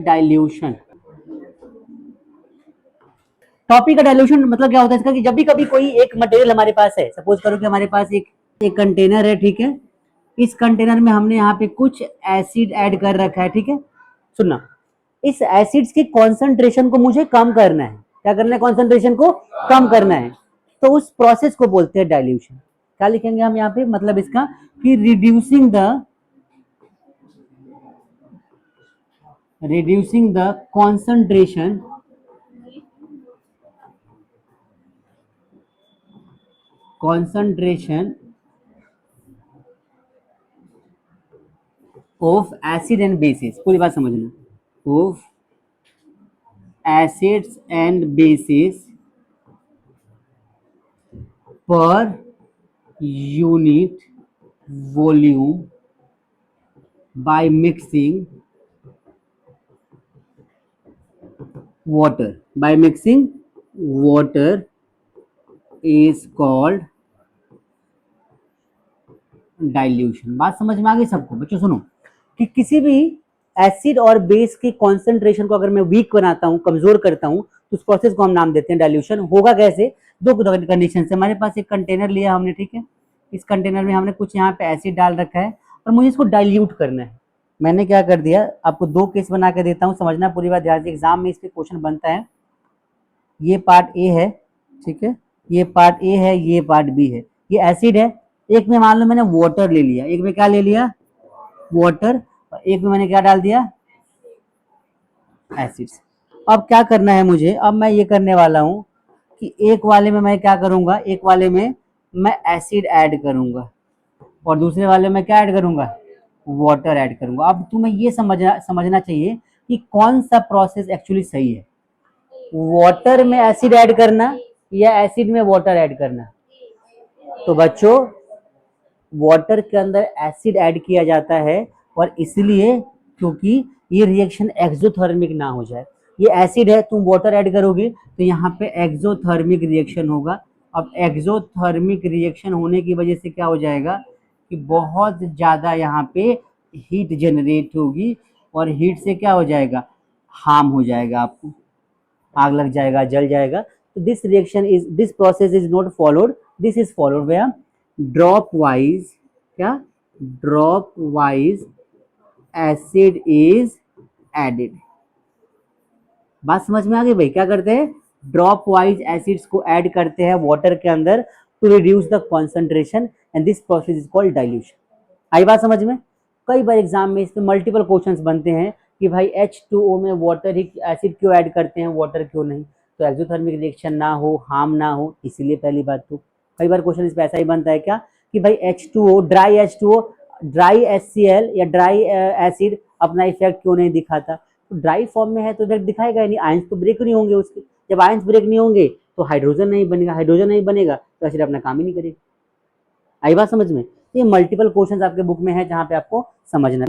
Dilution. Topic का dilution मतलब क्या होता है इसका, कि जब भी कभी कोई एक मटेरियल हमारे पास है, सपोज करो कि हमारे पास एक कंटेनर है, ठीक है। इस कंटेनर में हमने यहाँ पे कुछ एसिड ऐड कर रखा है, ठीक है। सुनना, इस एसिड्स के कॉन्सेंट्रेशन को मुझे कम करना है। क्या करना है? कॉन्सेंट्रेशन को कम करना है। तो उस प्रोसेस को बोलते हैं डाइल्यूशन। क्या लिखेंगे हम यहाँ पे, मतलब इसका कि reducing the concentration of acid and bases। पूरी बात समझना, of acids and bases per unit volume by mixing water is called dilution. बात समझ में आ गई सबको? बच्चों सुनो, कि किसी भी एसिड और बेस की कॉन्सेंट्रेशन को अगर मैं वीक बनाता हूं, कमजोर करता हूं, तो उस प्रोसेस को हम नाम देते हैं डाइल्यूशन। होगा कैसे? दो कंडीशन से। हमारे पास एक कंटेनर लिया हमने, ठीक है। इस कंटेनर में हमने कुछ यहाँ पे एसिड डाल रखा है और मुझे इसको डाइल्यूट करना है। मैंने क्या कर दिया, आपको दो केस बना के देता हूँ, समझना पूरी बात ध्यान से, एग्जाम में इस पे क्वेश्चन बनता है। ये पार्ट ए है, ठीक है, ये पार्ट ए है, ये पार्ट बी है। ये एसिड है, एक में मान लो मैंने वाटर ले लिया, एक में क्या ले लिया? वाटर, और एक में मैंने क्या डाल दिया? एसिड्स। अब क्या करना है मुझे? अब मैं ये करने वाला हूं कि एक वाले में मैं क्या करूंगा, एक वाले में मैं एसिड ऐड करूंगा और दूसरे वाले में क्या ऐड करूंगा? वाटर ऐड करूंगा। अब तुम्हें ये समझना चाहिए कि कौन सा प्रोसेस एक्चुअली सही है, वाटर में एसिड ऐड करना या एसिड में वाटर ऐड करना। तो बच्चों, वाटर के अंदर एसिड ऐड किया जाता है, और इसलिए क्योंकि ये रिएक्शन एक्सोथर्मिक ना हो जाए। ये एसिड है, तुम वाटर ऐड करोगे तो यहाँ पे एक्सोथर्मिक रिएक्शन होगा। अब एक्सोथर्मिक रिएक्शन होने की वजह से क्या हो जाएगा कि बहुत ज्यादा यहाँ पे हीट जनरेट होगी, और हीट से क्या हो जाएगा? हार्म हो जाएगा, आपको आग लग जाएगा, जल जाएगा। तो this process is not followed, this is followed by drop wise, क्या? Drop wise acid is added. बात समझ में आ गई भाई? क्या करते हैं? ड्रॉप वाइज एसिड्स को ऐड करते हैं वाटर के अंदर to reduce the concentration, and this process is called dilution. आई बात समझ में? कई बार एग्जाम में इसमें मल्टीपल क्वेश्चंस बनते हैं कि भाई H2O में वाटर ही एसिड क्यों ऐड करते हैं, वाटर क्यों नहीं? तो एक्सोथर्मिक रिएक्शन ना हो, हार्म ना हो, इसीलिए। पहली बात तो कई बार क्वेश्चन इस पे ऐसा ही बनता है क्या कि भाई H2O, ड्राई HCl या ड्राई एसिड अपना इफेक्ट क्यों नहीं दिखाता? तो ड्राई फॉर्म में है तो इफेक्ट दिखाएगा ही नहीं, आयंस तो ब्रेक नहीं होंगे उसके। जब आयंस ब्रेक नहीं होंगे तो हाइड्रोजन नहीं बनेगा, हाइड्रोजन नहीं बनेगा तो एसिड अपना काम ही नहीं करेगा। आई बात समझ में? ये मल्टीपल क्वेश्चंस आपके बुक में है जहां पे आपको समझना